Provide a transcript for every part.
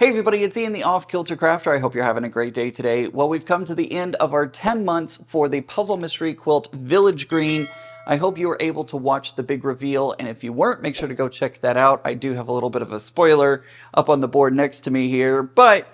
Hey everybody, it's Ian the Off Kilter Crafter. I hope you're having a great day today. Well, we've come to the end of our 10 months for the Puzzle Mystery Quilt Village Green. I hope you were able to watch the big reveal, and if you weren't, make sure to go check that out. I do have a little bit of a spoiler up on the board next to me here, but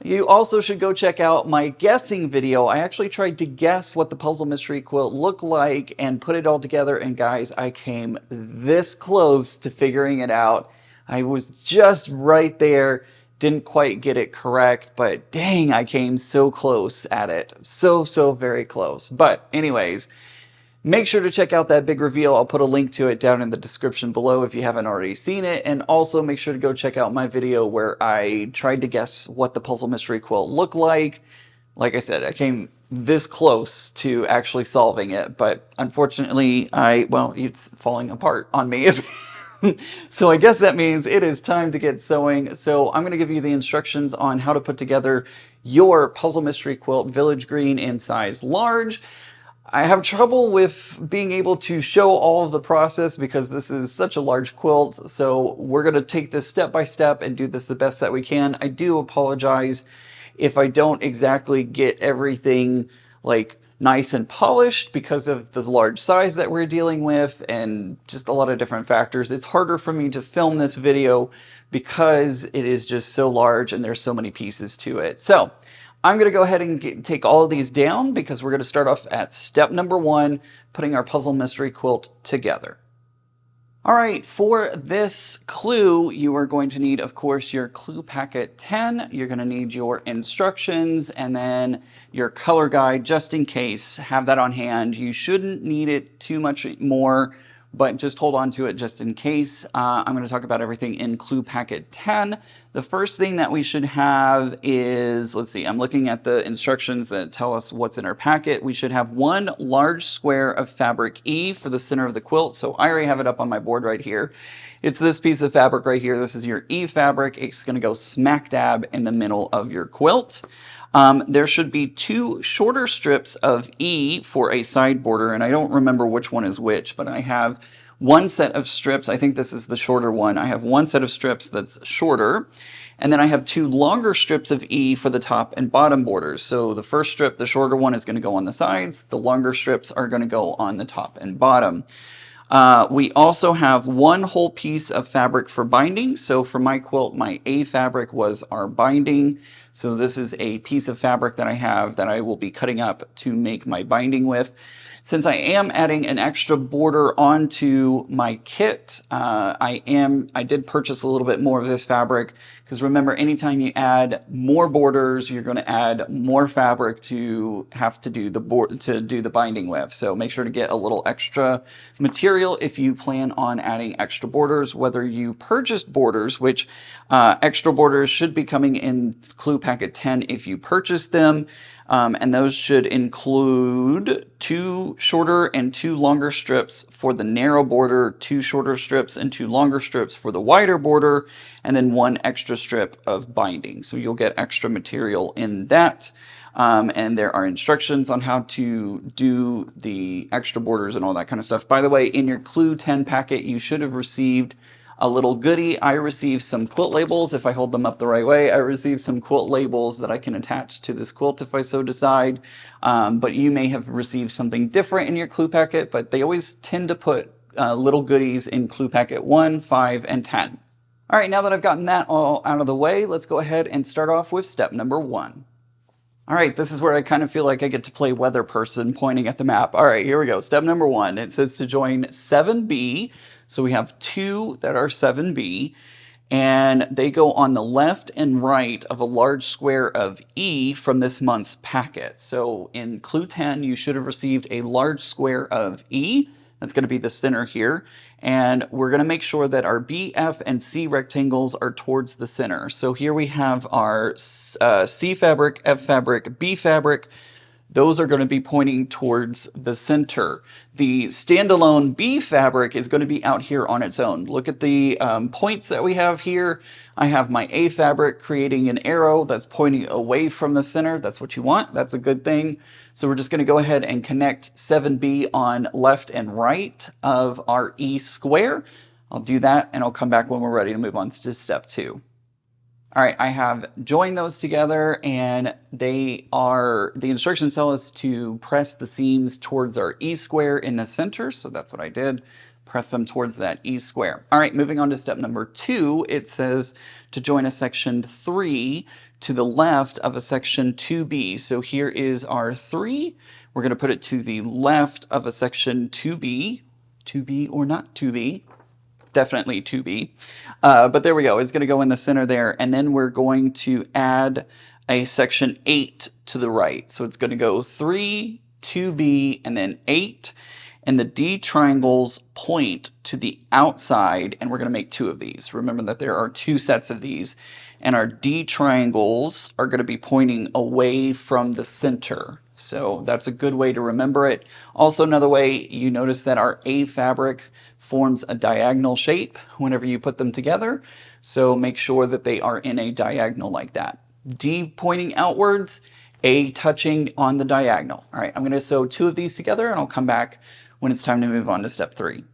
you also should go check out my guessing video. I actually tried to guess what the Puzzle Mystery Quilt looked like and put it all together, and guys, I came this close to figuring it out. I was just right there. Didn't quite get it correct, but dang, I came so close at it. So very close. But anyways, make sure to check out that big reveal. I'll put a link to it down in the description below if you haven't already seen it. And also make sure to go check out my video where I tried to guess what the Puzzle Mystery Quilt looked like. Like I said, I came this close to actually solving it, but unfortunately, well, it's falling apart on me. So I guess that means it is time to get sewing. So I'm going to give you the instructions on how to put together your Puzzle Mystery Quilt Village Green in size large. I have trouble with being able to show all of the process because this is such a large quilt. So we're going to take this step by step and do this the best that we can. I do apologize if I don't exactly get everything like nice and polished because of the large size that we're dealing with and just a lot of different factors. It's harder for me to film this video because it is just so large and there's so many pieces to it. So I'm going to go ahead and take all of these down because we're going to start off at step number 1, putting our Puzzle Mystery Quilt together. All right, for this clue, you are going to need, of course, your clue packet 10. You're going to need your instructions and then your color guide just in case. Have that on hand. You shouldn't need it too much more, but just hold on to it just in case. I'm going to talk about everything in clue packet 10. The first thing that we should have is, let's see, I'm looking at the instructions that tell us what's in our packet. We should have one large square of fabric E for the center of the quilt. So I already have it up on my board right here. It's this piece of fabric right here. This is your E fabric. It's going to go smack dab in the middle of your quilt. There should be 2 shorter strips of E for a side border, and I don't remember which one is which, but I have one set of strips. I think this is the shorter one. I have one set of strips that's shorter, and then I have 2 longer strips of E for the top and bottom borders. So the first strip, the shorter one, is going to go on the sides. The longer strips are going to go on the top and bottom. We also have one whole piece of fabric for binding. So for my quilt, my A fabric was our binding. So this is a piece of fabric that I have that I will be cutting up to make my binding with. Since I am adding an extra border onto my kit, I did purchase a little bit more of this fabric because remember, anytime you add more borders, you're going to add more fabric to have to do the binding with. So make sure to get a little extra material if you plan on adding extra borders, whether you purchased borders, which extra borders should be coming in clue packet 10 if you purchase them. And those should include 2 shorter and 2 longer strips for the narrow border, 2 shorter strips and 2 longer strips for the wider border, and then 1 extra strip of binding. So you'll get extra material in that. And there are instructions on how to do the extra borders and all that kind of stuff. By the way, in your Clue 10 packet, you should have received a little goodie. I received some quilt labels. If I hold them up the right way, I received some quilt labels that I can attach to this quilt if I so decide. But you may have received something different in your clue packet, but they always tend to put little goodies in clue packet 1, 5, and 10. All right, now that I've gotten that all out of the way, let's go ahead and start off with step number 1. All right, this is where I kind of feel like I get to play weather person pointing at the map. All right, here we go. Step number 1, it says to join 7B. So we have 2 that are 7B, and they go on the left and right of a large square of E from this month's packet. So in Clue 10, you should have received a large square of E. That's going to be the center here. And we're going to make sure that our B, F, and C rectangles are towards the center. So here we have our C fabric, F fabric, B fabric. Those are going to be pointing towards the center. The standalone B fabric is going to be out here on its own. Look at the points that we have here. I have my A fabric creating an arrow that's pointing away from the center. That's what you want. That's a good thing. So we're just going to go ahead and connect 7B on left and right of our E square. I'll do that and I'll come back when we're ready to move on to step 2. All right, I have joined those together, and the instructions tell us to press the seams towards our E square in the center. So that's what I did. Press them towards that E square. All right, moving on to step number 2, it says to join a section 3 to the left of a section 2B. So here is our 3. We're going to put it to the left of a section 2B. 2B or not 2B. Definitely 2B. But there we go. It's going to go in the center there. And then we're going to add a section 8 to the right. So it's going to go 3, 2B, and then 8. And the D triangles point to the outside, and we're going to make 2 of these. Remember that there are 2 sets of these. And our D triangles are going to be pointing away from the center. So that's a good way to remember it. Also, another way, you notice that our A fabric forms a diagonal shape whenever you put them together. So make sure that they are in a diagonal like that. D pointing outwards, A touching on the diagonal. All right, I'm going to sew 2 of these together, and I'll come back when it's time to move on to step 3.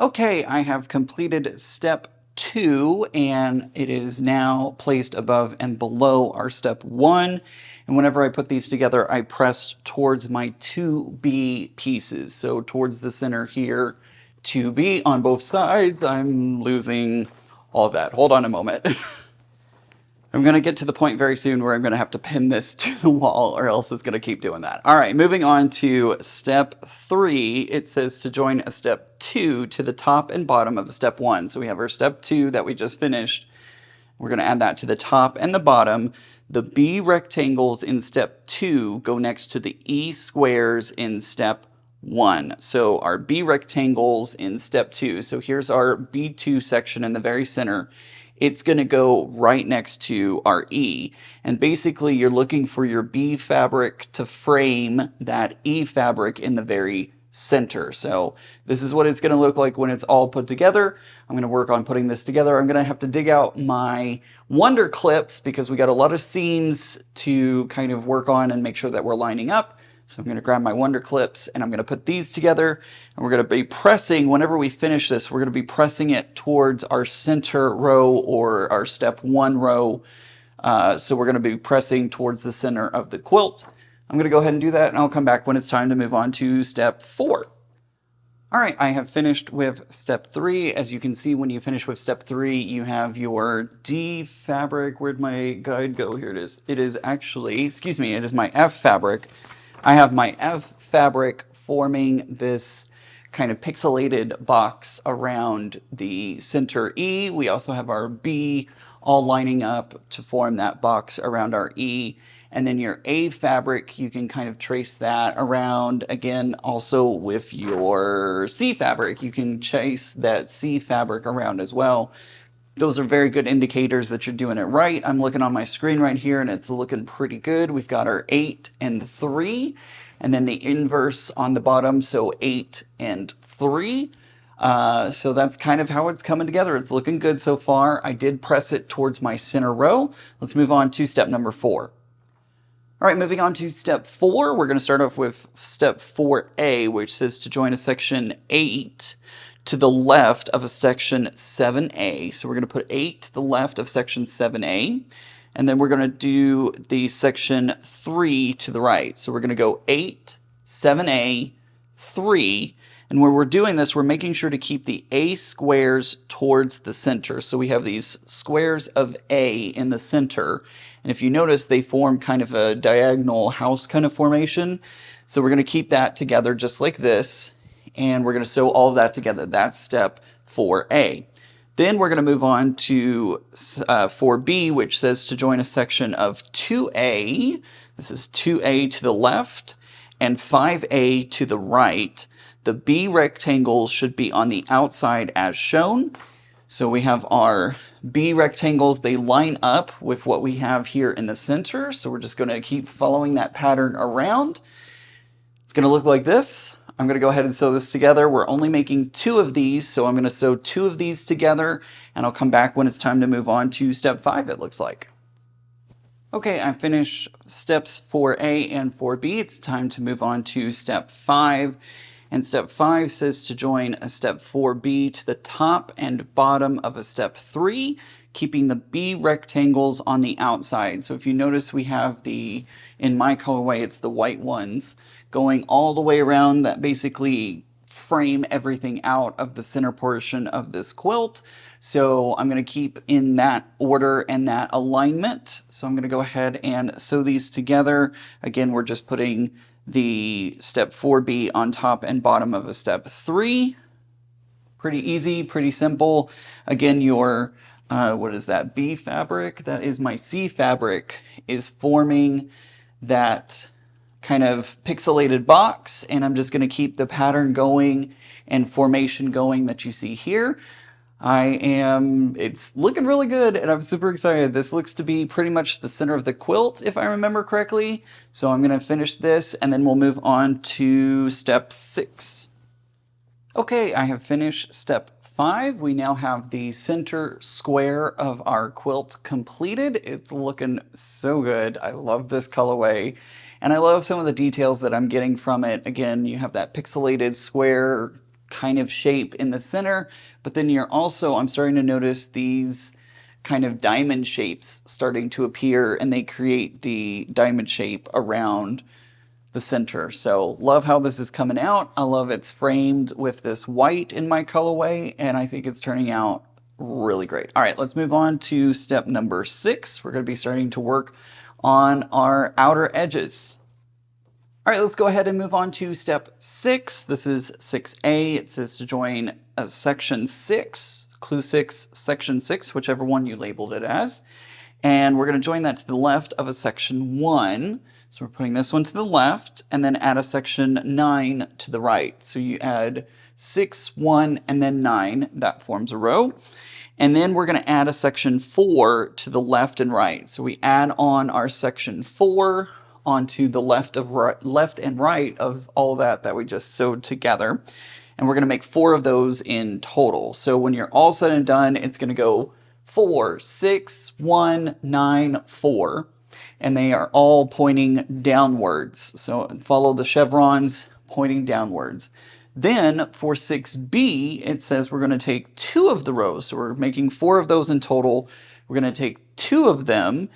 Okay, I have completed step 2, and it is now placed above and below our step 1. And whenever I put these together, I press towards my 2B pieces. So towards the center here, 2B on both sides. I'm losing all of that. Hold on a moment. I'm going to get to the point very soon where I'm going to have to pin this to the wall, or else it's going to keep doing that. All right, moving on to step 3. It says to join a step 2 to the top and bottom of a step 1. So we have our step 2 that we just finished. We're going to add that to the top and the bottom. The B rectangles in step 2 go next to the E squares in step 1. So our B rectangles in step 2. So here's our B2 section in the very center. It's going to go right next to our E. And basically you're looking for your B fabric to frame that E fabric in the very center. So this is what it's going to look like when it's all put together. I'm going to work on putting this together. I'm going to have to dig out my wonder clips because we got a lot of seams to kind of work on and make sure that we're lining up. So I'm going to grab my wonder clips, and I'm going to put these together, and we're going to be pressing, whenever we finish this, we're going to be pressing it towards our center row or our step 1 row. So we're going to be pressing towards the center of the quilt. I'm going to go ahead and do that, and I'll come back when it's time to move on to step 4. All right, I have finished with step 3. As you can see, when you finish with step 3, you have your D fabric. Where'd my guide go? Here it is. It is actually, excuse me, it is my F fabric. I have my F fabric forming this kind of pixelated box around the center E. We also have our B all lining up to form that box around our E. And then your A fabric, you can kind of trace that around. Again, also with your C fabric, you can chase that C fabric around as well. Those are very good indicators that you're doing it right. I'm looking on my screen right here, and it's looking pretty good. We've got our 8 and 3, and then the inverse on the bottom, so 8 and 3. So that's kind of how it's coming together. It's looking good so far. I did press it towards my center row. Let's move on to step number 4. All right, moving on to step 4, we're going to start off with step 4A, which says to join a section 8 to the left of a section 7A. So we're going to put 8 to the left of section 7A. And then we're going to do the section 3 to the right. So we're going to go 8, 7A, 3. And when we're doing this, we're making sure to keep the A squares towards the center. So we have these squares of A in the center. And if you notice, they form kind of a diagonal house kind of formation. So we're going to keep that together just like this. And we're going to sew all of that together. That's step 4A. Then we're going to move on to 4B, which says to join a section of 2A. This is 2A to the left and 5A to the right. The B rectangles should be on the outside as shown. So we have our B rectangles. They line up with what we have here in the center. So we're just going to keep following that pattern around. It's going to look like this. I'm going to go ahead and sew this together. We're only making 2 of these, so I'm going to sew 2 of these together, and I'll come back when it's time to move on to step 5, it looks like. Okay, I finished steps 4A and 4B. It's time to move on to step 5. And step 5 says to join a step 4B to the top and bottom of a step 3, keeping the B rectangles on the outside. So if you notice, we have in my colorway, it's the white ones going all the way around that basically frame everything out of the center portion of this quilt. So I'm going to keep in that order and that alignment. So I'm going to go ahead and sew these together. Again, we're just putting the step 4B on top and bottom of a step 3. Pretty easy, pretty simple. Again, your what is that, B fabric? That is my C fabric, is forming that kind of pixelated box, and I'm just going to keep the pattern going and formation going that you see here. It's looking really good, and I'm super excited. This looks to be pretty much the center of the quilt, if I remember correctly. So I'm going to finish this, and then we'll move on to step 6. Okay, I have finished step 5. We now have the center square of our quilt completed. It's looking so good. I love this colorway, and I love some of the details that I'm getting from it. Again, you have that pixelated square kind of shape in the center, but then I'm starting to notice these kind of diamond shapes starting to appear, and they create the diamond shape around the center. So love how this is coming out. I love it's framed with this white in my colorway, and I think it's turning out really great. All right, let's move on to step number 6. We're going to be starting to work on our outer edges. All right, let's go ahead and move on to step 6. This is 6A. It says to join a section 6, clue 6, section 6, whichever one you labeled it as. And we're going to join that to the left of a section 1. So we're putting this one to the left, and then add a section 9 to the right. So you add 6, 1, and then 9. That forms a row. And then we're going to add a section 4 to the left and right. So we add on our section 4 onto the left and right of all that we just sewed together. And we're going to make 4 of those in total. So when you're all said and done, it's going to go 4, 6, 1, 9, 4. And they are all pointing downwards. So follow the chevrons pointing downwards. Then for 6B, it says we're going to take 2 of the rows. So we're making 4 of those in total. We're going to take 2 of them,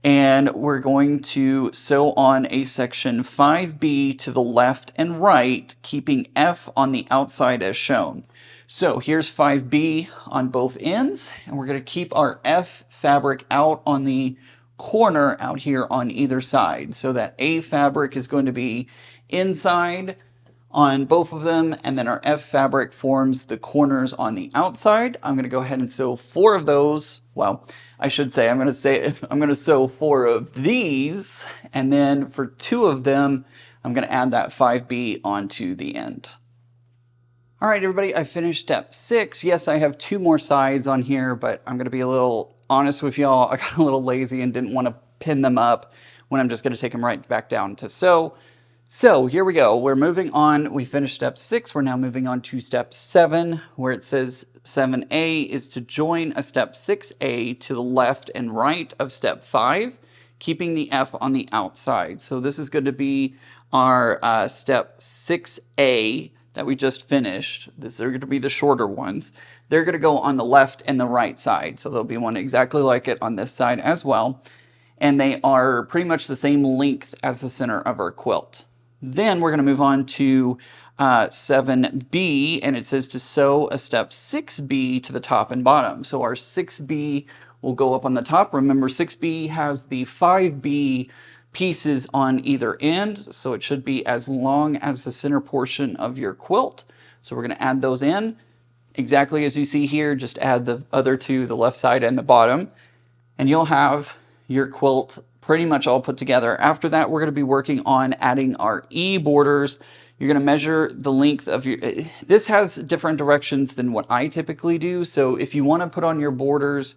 and we're going to sew on a section 5B to the left and right, keeping F on the outside as shown. So here's 5B on both ends, and we're going to keep our F fabric out on the corner out here on either side. So that A fabric is going to be inside on both of them, and then our F fabric forms the corners on the outside. I'm going to go ahead and sew 4 of those. Well, I should say I'm going to sew 4 of these, and then for 2 of them, I'm going to add that 5B onto the end. All right, everybody, I finished step 6. Yes, I have 2 more sides on here, but I'm going to be a little honest with y'all. I got a little lazy and didn't want to pin them up when I'm just going to take them right back down to sew. So here we go. We're moving on. We finished step 6. We're now moving on to step 7, where it says 7A is to join a step 6A to the left and right of step 5, keeping the F on the outside. So this is going to be our step 6A that we just finished. These are going to be the shorter ones. They're going to go on the left and the right side. So there'll be one exactly like it on this side as well. And they are pretty much the same length as the center of our quilt. Then we're going to move on to 7B, and it says to sew a step 6B to the top and bottom. So our 6B will go up on the top. Remember, 6B has the 5B pieces on either end, so it should be as long as the center portion of your quilt. So we're going to add those in exactly as you see here. Just add the other 2, the left side and the bottom, and you'll have your quilt pretty much all put together. After that, we're going to be working on adding our E borders. You're going to measure the length of your, this has different directions than what I typically do. So if you want to put on your borders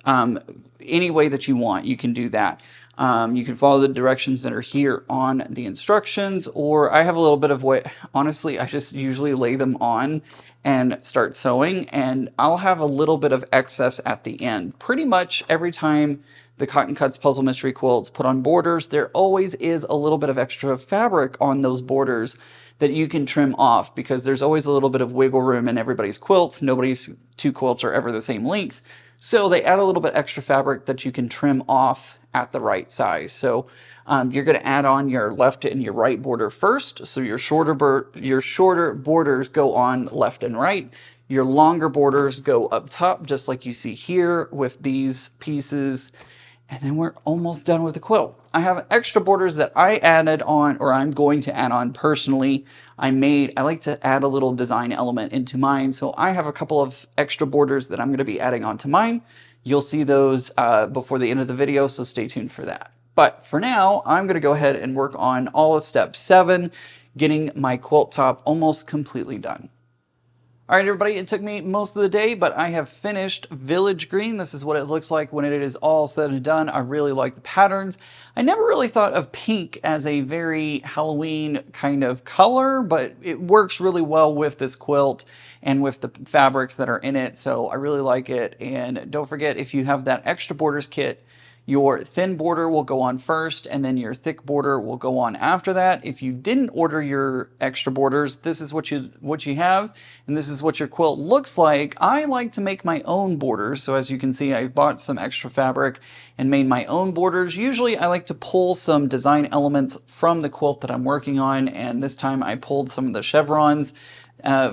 any way that you want, you can do that. You can follow the directions that are here on the instructions, or I have a little bit of what, honestly, I just usually lay them on and start sewing, and I'll have a little bit of excess at the end. Pretty much every time the Cotton Cuts Puzzle Mystery Quilts put on borders, there always is a little bit of extra fabric on those borders that you can trim off, because there's always a little bit of wiggle room in everybody's quilts. Nobody's two quilts are ever the same length. So they add a little bit extra fabric that you can trim off at the right size. So you're going to add on your left and your right border first. So your shorter borders go on left and right. Your longer borders go up top, just like you see here with these pieces. And then we're almost done with the quilt. I have extra borders that I added on, or I'm going to add on personally. I like to add a little design element into mine. So I have a couple of extra borders that I'm going to be adding onto mine. You'll see those before the end of the video, so stay tuned for that. But for now, I'm going to go ahead and work on all of step 7, getting my quilt top almost completely done. All right, everybody, it took me most of the day, but I have finished Village Green. This is what it looks like when it is all said and done. I really like the patterns. I never really thought of pink as a very Halloween kind of color, but it works really well with this quilt and with the fabrics that are in it, so I really like it. And don't forget, if you have that extra borders kit, your thin border will go on first, and then your thick border will go on after that. If you didn't order your extra borders, this is what you have, and this is what your quilt looks like. I like to make my own borders, so as you can see, I've bought some extra fabric and made my own borders. Usually I like to pull some design elements from the quilt that I'm working on, and this time I pulled some of the chevrons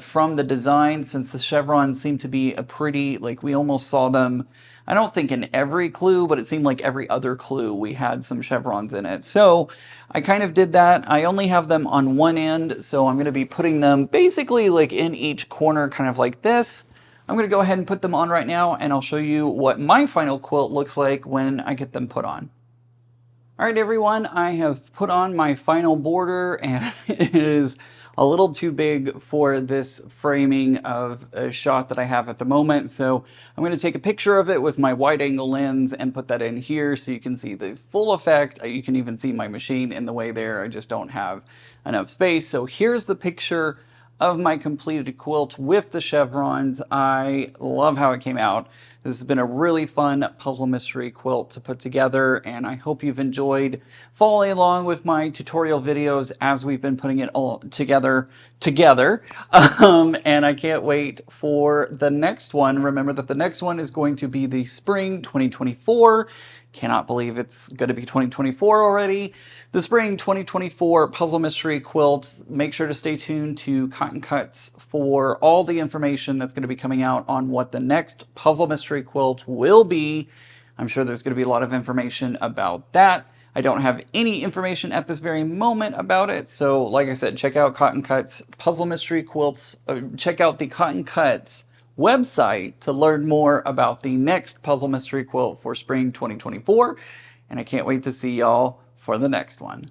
from the design, since the chevrons seem to be a pretty, like, we almost saw them, I don't think in every clue, but it seemed like every other clue we had some chevrons in it. So I kind of did that. I only have them on one end, so I'm going to be putting them basically like in each corner, kind of like this. I'm going to go ahead and put them on right now, and I'll show you what my final quilt looks like when I get them put on. All right, everyone, I have put on my final border, and it is a little too big for this framing of a shot that I have at the moment. So I'm going to take a picture of it with my wide angle lens and put that in here so you can see the full effect. You can even see my machine in the way there. I just don't have enough space. So here's the picture of my completed quilt with the chevrons. I love how it came out. This has been a really fun puzzle mystery quilt to put together, and I hope you've enjoyed following along with my tutorial videos as we've been putting it all together. And I can't wait for the next one. Remember that the next one is going to be the spring 2024. Cannot believe it's going to be 2024 already. The spring 2024 puzzle mystery quilt. Make sure to stay tuned to Cotton Cuts for all the information that's going to be coming out on what the next puzzle mystery quilt will be. I'm sure there's going to be a lot of information about that. I don't have any information at this very moment about it. So like I said, check out Cotton Cuts puzzle mystery quilts. Check out the Cotton Cuts website to learn more about the next puzzle mystery quilt for spring 2024. And I can't wait to see y'all for the next one.